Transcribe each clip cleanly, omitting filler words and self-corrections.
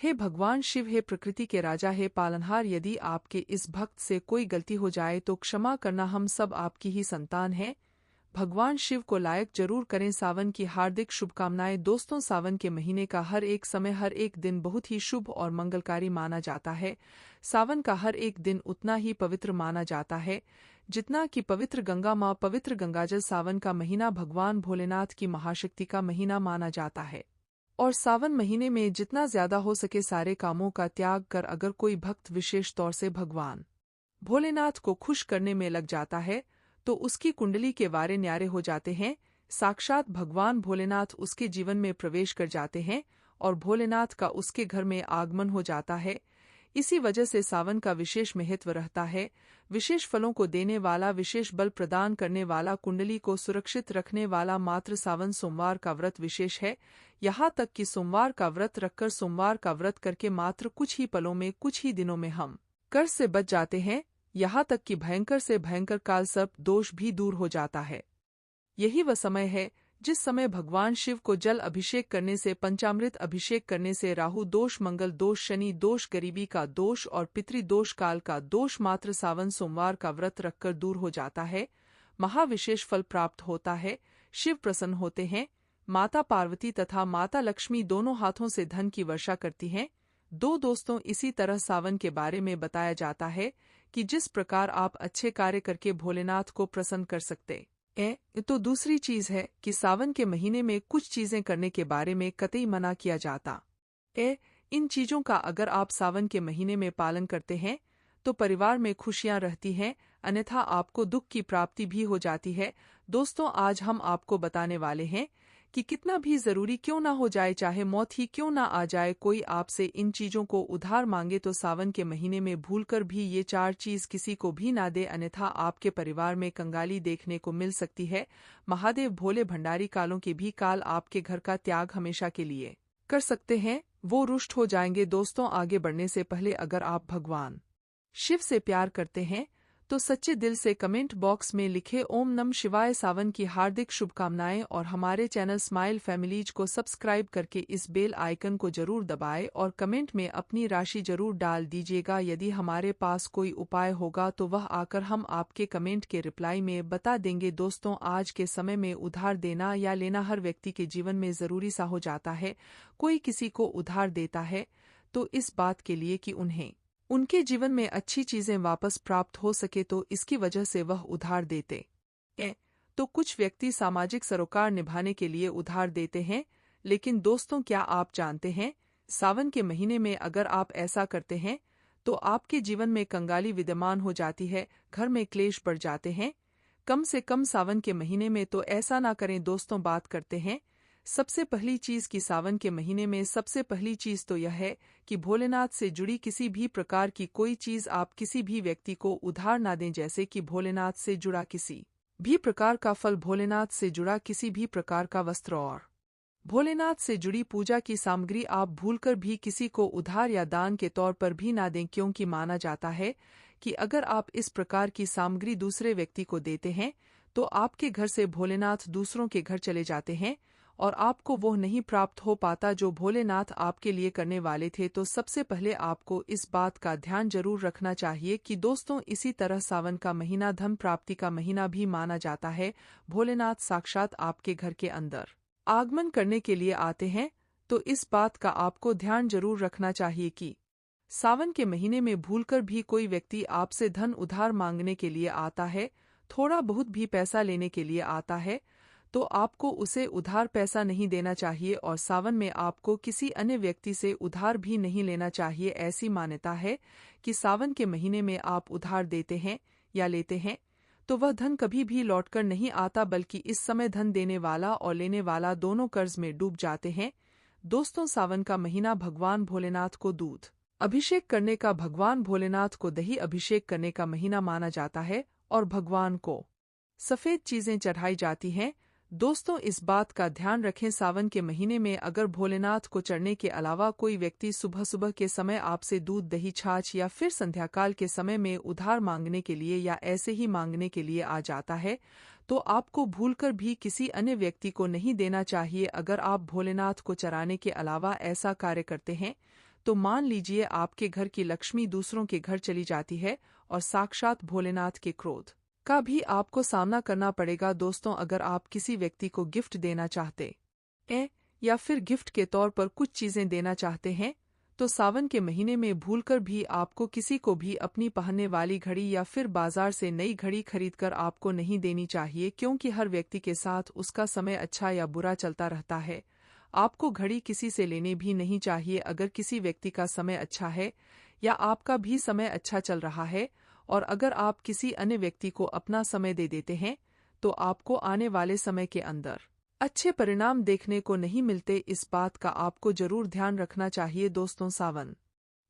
हे भगवान शिव, हे प्रकृति के राजा, हे पालनहार, यदि आपके इस भक्त से कोई गलती हो जाए तो क्षमा करना, हम सब आपकी ही संतान हैं। भगवान शिव को लायक जरूर करें। सावन की हार्दिक शुभकामनाएं। दोस्तों, सावन के महीने का हर एक समय, हर एक दिन बहुत ही शुभ और मंगलकारी माना जाता है। सावन का हर एक दिन उतना ही पवित्र माना जाता है जितना कि पवित्र गंगा माँ, पवित्र गंगाजल। सावन का महीना भगवान भोलेनाथ की महाशक्ति का महीना माना जाता है और सावन महीने में जितना ज्यादा हो सके सारे कामों का त्याग कर अगर कोई भक्त विशेष तौर से भगवान भोलेनाथ को खुश करने में लग जाता है तो उसकी कुंडली के वारे न्यारे हो जाते हैं। साक्षात भगवान भोलेनाथ उसके जीवन में प्रवेश कर जाते हैं और भोलेनाथ का उसके घर में आगमन हो जाता है। इसी वजह से सावन का विशेष महत्व रहता है। विशेष फलों को देने वाला, विशेष बल प्रदान करने वाला, कुंडली को सुरक्षित रखने वाला मात्र सावन सोमवार का व्रत विशेष है। यहाँ तक कि सोमवार का व्रत रखकर, सोमवार का व्रत करके मात्र कुछ ही पलों में, कुछ ही दिनों में हम कर्ज से बच जाते हैं। यहाँ तक कि भयंकर से भयंकर काल सर्प दोष भी दूर हो जाता है। यही वह समय है जिस समय भगवान शिव को जल अभिषेक करने से, पंचामृत अभिषेक करने से राहु दोष, मंगल दोष, शनि दोष, गरीबी का दोष और पितृदोष, काल का दोष मात्र सावन सोमवार का व्रत रखकर दूर हो जाता है। महाविशेष फल प्राप्त होता है। शिव प्रसन्न होते हैं। माता पार्वती तथा माता लक्ष्मी दोनों हाथों से धन की वर्षा करती हैं। दोस्तों, इसी तरह सावन के बारे में बताया जाता है कि जिस प्रकार आप अच्छे कार्य करके भोलेनाथ को प्रसन्न कर सकते तो दूसरी चीज है कि सावन के महीने में कुछ चीजें करने के बारे में कतई मना किया जाता इन चीजों का अगर आप सावन के महीने में पालन करते हैं तो परिवार में खुशियां रहती हैं, अन्यथा आपको दुख की प्राप्ति भी हो जाती है। दोस्तों, आज हम आपको बताने वाले हैं कि कितना भी जरूरी क्यों ना हो जाए, चाहे मौत ही क्यों ना आ जाए, कोई आपसे इन चीजों को उधार मांगे तो सावन के महीने में भूलकर भी ये 4 चीज किसी को भी ना दे, अन्यथा आपके परिवार में कंगाली देखने को मिल सकती है। महादेव भोले भंडारी कालों के भी काल आपके घर का त्याग हमेशा के लिए कर सकते हैं, वो रुष्ट हो जाएंगे। दोस्तों, आगे बढ़ने से पहले अगर आप भगवान शिव से प्यार करते हैं तो सच्चे दिल से कमेंट बॉक्स में लिखे ओम नमः शिवाय। सावन की हार्दिक शुभकामनाएं और हमारे चैनल स्माइल फैमिलीज को सब्सक्राइब करके इस बेल आइकन को जरूर दबाएं और कमेंट में अपनी राशि जरूर डाल दीजिएगा। यदि हमारे पास कोई उपाय होगा तो वह आकर हम आपके कमेंट के रिप्लाई में बता देंगे। दोस्तों, आज के समय में उधार देना या लेना हर व्यक्ति के जीवन में जरूरी सा हो जाता है। कोई किसी को उधार देता है तो इस बात के लिए कि उन्हें उनके जीवन में अच्छी चीजें वापस प्राप्त हो सके, तो इसकी वजह से वह उधार देते तो कुछ व्यक्ति सामाजिक सरोकार निभाने के लिए उधार देते हैं। लेकिन दोस्तों, क्या आप जानते हैं, सावन के महीने में अगर आप ऐसा करते हैं तो आपके जीवन में कंगाली विद्यमान हो जाती है, घर में क्लेश बढ़ जाते हैं। कम से कम सावन के महीने में तो ऐसा ना करें। दोस्तों, बात करते हैं सबसे पहली चीज की सावन के महीने में सबसे पहली चीज तो यह है कि भोलेनाथ से जुड़ी किसी भी प्रकार की कोई चीज आप किसी भी व्यक्ति को उधार ना दें। जैसे कि भोलेनाथ से जुड़ा किसी भी प्रकार का फल, भोलेनाथ से जुड़ा किसी भी प्रकार का वस्त्र और भोलेनाथ से जुड़ी पूजा की सामग्री आप भूलकर भी किसी को उधार या दान के तौर पर भी ना दें, क्योंकि माना जाता है कि अगर आप इस प्रकार की सामग्री दूसरे व्यक्ति को देते हैं तो आपके घर से भोलेनाथ दूसरों के घर चले जाते हैं और आपको वो नहीं प्राप्त हो पाता जो भोलेनाथ आपके लिए करने वाले थे। तो सबसे पहले आपको इस बात का ध्यान जरूर रखना चाहिए कि दोस्तों, इसी तरह सावन का महीना धन प्राप्ति का महीना भी माना जाता है। भोलेनाथ साक्षात आपके घर के अंदर आगमन करने के लिए आते हैं, तो इस बात का आपको ध्यान जरूर रखना चाहिए कि सावन के महीने में भूलकर भी कोई व्यक्ति आपसे धन उधार मांगने के लिए आता है, थोड़ा बहुत भी पैसा लेने के लिए आता है, तो आपको उसे उधार पैसा नहीं देना चाहिए और सावन में आपको किसी अन्य व्यक्ति से उधार भी नहीं लेना चाहिए। ऐसी मान्यता है कि सावन के महीने में आप उधार देते हैं या लेते हैं तो वह धन कभी भी लौटकर नहीं आता, बल्कि इस समय धन देने वाला और लेने वाला दोनों कर्ज में डूब जाते हैं। दोस्तों, सावन का महीना भगवान भोलेनाथ को दूध अभिषेक करने का, भगवान भोलेनाथ को दही अभिषेक करने का महीना माना जाता है और भगवान को सफेद चीजें चढ़ाई जाती हैं। दोस्तों, इस बात का ध्यान रखें, सावन के महीने में अगर भोलेनाथ को चढ़ने के अलावा कोई व्यक्ति सुबह सुबह के समय आपसे दूध, दही, छाछ या फिर संध्याकाल के समय में उधार मांगने के लिए या ऐसे ही मांगने के लिए आ जाता है तो आपको भूलकर भी किसी अन्य व्यक्ति को नहीं देना चाहिए। अगर आप भोलेनाथ को चराने के अलावा ऐसा कार्य करते हैं तो मान लीजिए आपके घर की लक्ष्मी दूसरों के घर चली जाती है और साक्षात भोलेनाथ के क्रोध का भी आपको सामना करना पड़ेगा। दोस्तों, अगर आप किसी व्यक्ति को गिफ्ट देना चाहते हैं या फिर गिफ्ट के तौर पर कुछ चीजें देना चाहते हैं, तो सावन के महीने में भूलकर भी आपको किसी को भी अपनी पहनने वाली घड़ी या फिर बाजार से नई घड़ी खरीदकर आपको नहीं देनी चाहिए, क्योंकि हर व्यक्ति के साथ उसका समय अच्छा या बुरा चलता रहता है। आपको घड़ी किसी से लेने भी नहीं चाहिए। अगर किसी व्यक्ति का समय अच्छा है या आपका भी समय अच्छा चल रहा है और अगर आप किसी अन्य व्यक्ति को अपना समय दे देते हैं, तो आपको आने वाले समय के अंदर अच्छे परिणाम देखने को नहीं मिलते। इस बात का आपको जरूर ध्यान रखना चाहिए। दोस्तों, सावन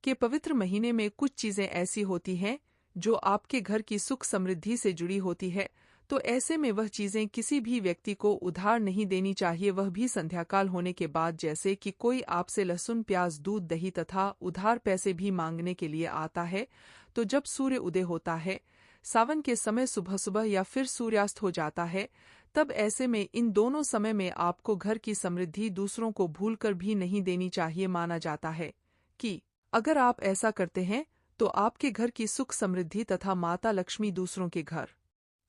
के पवित्र महीने में कुछ चीजें ऐसी होती हैं जो आपके घर की सुख समृद्धि से जुड़ी होती है, तो ऐसे में वह चीजें किसी भी व्यक्ति को उधार नहीं देनी चाहिए, वह भी संध्याकाल होने के बाद। जैसे कि कोई आपसे लहसुन, प्याज, दूध, दही तथा उधार पैसे भी मांगने के लिए आता है, तो जब सूर्य उदय होता है सावन के समय, सुबह सुबह या फिर सूर्यास्त हो जाता है, तब ऐसे में इन दोनों समय में आपको घर की समृद्धि दूसरों को भूलकर भी नहीं देनी चाहिए। माना जाता है कि अगर आप ऐसा करते हैं तो आपके घर की सुख समृद्धि तथा माता लक्ष्मी दूसरों के घर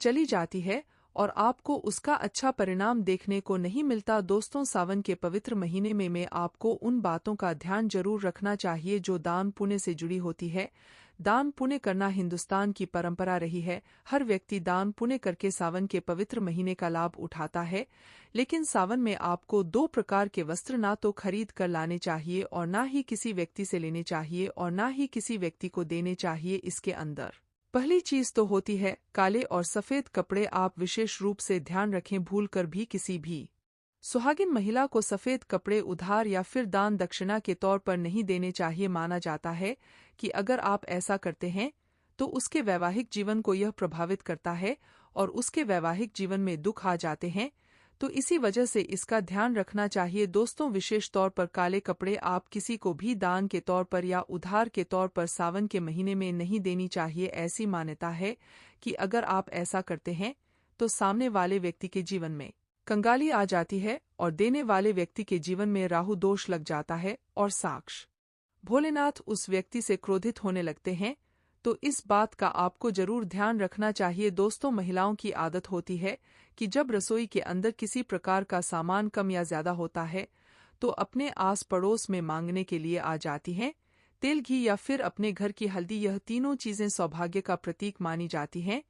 चली जाती है और आपको उसका अच्छा परिणाम देखने को नहीं मिलता। दोस्तों, सावन के पवित्र महीने में आपको उन बातों का ध्यान जरूर रखना चाहिए जो दान पुण्य से जुड़ी होती है। दान पुण्य करना हिंदुस्तान की परंपरा रही है। हर व्यक्ति दान पुण्य करके सावन के पवित्र महीने का लाभ उठाता है, लेकिन सावन में आपको 2 प्रकार के वस्त्र ना तो खरीद कर लाने चाहिए और ना ही किसी व्यक्ति से लेने चाहिए और ना ही किसी व्यक्ति को देने चाहिए। इसके अंदर पहली चीज तो होती है काले और सफेद कपड़े। आप विशेष रूप से ध्यान रखें, भूलकर भी किसी भी सुहागिन महिला को सफेद कपड़े उधार या फिर दान दक्षिणा के तौर पर नहीं देने चाहिए। माना जाता है कि अगर आप ऐसा करते हैं तो उसके वैवाहिक जीवन को यह प्रभावित करता है और उसके वैवाहिक जीवन में दुख आ जाते हैं, तो इसी वजह से इसका ध्यान रखना चाहिए। दोस्तों, विशेष तौर पर काले कपड़े आप किसी को भी दान के तौर पर या उधार के तौर पर सावन के महीने में नहीं देनी चाहिए। ऐसी मान्यता है कि अगर आप ऐसा करते हैं तो सामने वाले व्यक्ति के जीवन में कंगाली आ जाती है और देने वाले व्यक्ति के जीवन में राहु दोष लग जाता है और साक्ष भोलेनाथ उस व्यक्ति से क्रोधित होने लगते हैं। तो इस बात का आपको जरूर ध्यान रखना चाहिए। दोस्तों, महिलाओं की आदत होती है कि जब रसोई के अंदर किसी प्रकार का सामान कम या ज्यादा होता है तो अपने आस पड़ोस में मांगने के लिए आ जाती हैं। तेल, घी या फिर अपने घर की हल्दी, यह तीनों चीजें सौभाग्य का प्रतीक मानी जाती हैं।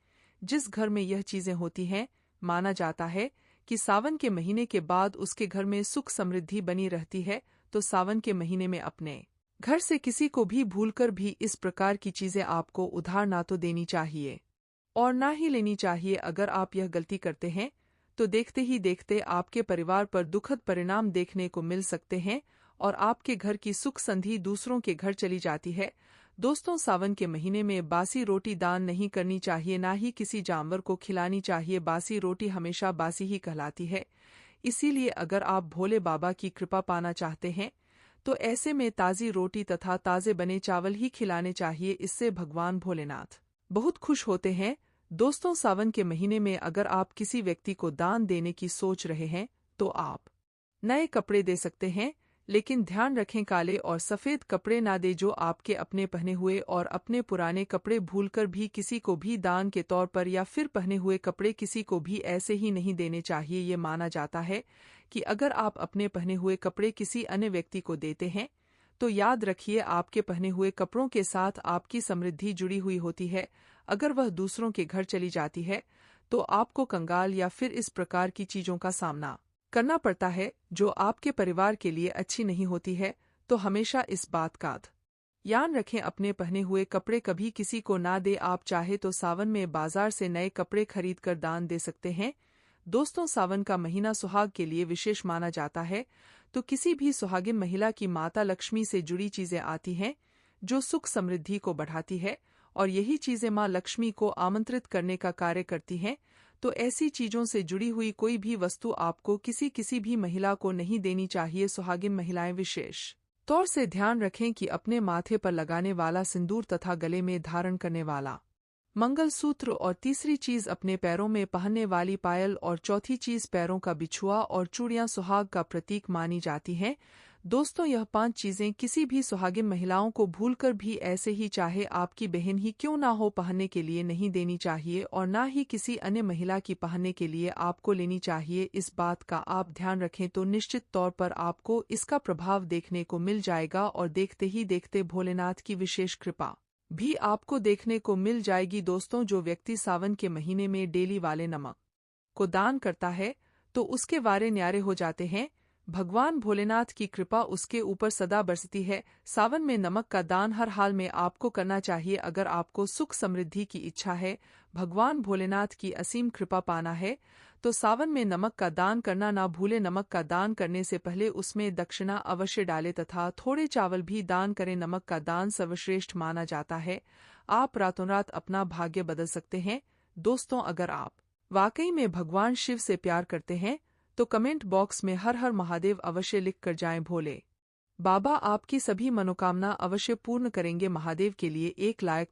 जिस घर में यह चीजें होती हैं, माना जाता है कि सावन के महीने के बाद उसके घर में सुख समृद्धि बनी रहती है। तो सावन के महीने में अपने घर से किसी को भी भूलकर भी इस प्रकार की चीजें आपको उधार ना तो देनी चाहिए और ना ही लेनी चाहिए। अगर आप यह गलती करते हैं तो देखते ही देखते आपके परिवार पर दुखद परिणाम देखने को मिल सकते हैं और आपके घर की सुख संधि दूसरों के घर चली जाती है। दोस्तों, सावन के महीने में बासी रोटी दान नहीं करनी चाहिए, ना ही किसी जानवर को खिलानी चाहिए। बासी रोटी हमेशा बासी ही कहलाती है। इसीलिए अगर आप भोले बाबा की कृपा पाना चाहते हैं तो ऐसे में ताज़ी रोटी तथा ताज़े बने चावल ही खिलाने चाहिए। इससे भगवान भोलेनाथ बहुत खुश होते हैं। दोस्तों, सावन के महीने में अगर आप किसी व्यक्ति को दान देने की सोच रहे हैं तो आप नए कपड़े दे सकते हैं, लेकिन ध्यान रखें काले और सफेद कपड़े ना दे जो आपके अपने पहने हुए और अपने पुराने कपड़े भूलकर भी किसी को भी दान के तौर पर या फिर पहने हुए कपड़े किसी को भी ऐसे ही नहीं देने चाहिए। ये माना जाता है कि अगर आप अपने पहने हुए कपड़े किसी अन्य व्यक्ति को देते हैं तो याद रखिए आपके पहने हुए कपड़ों के साथ आपकी समृद्धि जुड़ी हुई होती है। अगर वह दूसरों के घर चली जाती है तो आपको कंगाल या फिर इस प्रकार की चीजों का सामना करना पड़ता है जो आपके परिवार के लिए अच्छी नहीं होती है। तो हमेशा इस बात का ध्यान रखें, अपने पहने हुए कपड़े कभी किसी को ना दे। आप चाहे तो सावन में बाजार से नए कपड़े खरीद कर दान दे सकते हैं। दोस्तों, सावन का महीना सुहाग के लिए विशेष माना जाता है, तो किसी भी सुहागिन महिला की माता लक्ष्मी से जुड़ी चीजें आती हैं जो सुख समृद्धि को बढ़ाती है और यही चीजें मां लक्ष्मी को आमंत्रित करने का कार्य करती हैं। तो ऐसी चीजों से जुड़ी हुई कोई भी वस्तु आपको किसी भी महिला को नहीं देनी चाहिए। सुहागिन महिलाएं विशेष तौर से ध्यान रखें कि अपने माथे पर लगाने वाला सिंदूर तथा गले में धारण करने वाला मंगलसूत्र और तीसरी चीज अपने पैरों में पहनने वाली पायल और चौथी चीज पैरों का बिछुआ और चूड़ियां सुहाग का प्रतीक मानी जाती हैं। दोस्तों, यह 5 चीजें किसी भी सुहागिन महिलाओं को भूलकर भी, ऐसे ही चाहे आपकी बहन ही क्यों ना हो, पहनने के लिए नहीं देनी चाहिए और ना ही किसी अन्य महिला की पहनने के लिए आपको लेनी चाहिए। इस बात का आप ध्यान रखें तो निश्चित तौर पर आपको इसका प्रभाव देखने को मिल जाएगा और देखते ही देखते भोलेनाथ की विशेष कृपा भी आपको देखने को मिल जाएगी। दोस्तों, जो व्यक्ति सावन के महीने में डेली वाले नमक को दान करता है तो उसके वारे न्यारे हो जाते हैं। भगवान भोलेनाथ की कृपा उसके ऊपर सदा बरसती है। सावन में नमक का दान हर हाल में आपको करना चाहिए। अगर आपको सुख समृद्धि की इच्छा है, भगवान भोलेनाथ की असीम कृपा पाना है, तो सावन में नमक का दान करना ना भूले। नमक का दान करने से पहले उसमें दक्षिणा अवश्य डालें तथा थोड़े चावल भी दान करें। नमक का दान सर्वश्रेष्ठ माना जाता है। आप रातों रात अपना भाग्य बदल सकते हैं। दोस्तों, अगर आप वाकई में भगवान शिव से प्यार करते हैं तो कमेंट बॉक्स में हर हर महादेव अवश्य लिख कर जाएं। भोले बाबा आपकी सभी मनोकामना अवश्य पूर्ण करेंगे। महादेव के लिए एक लायक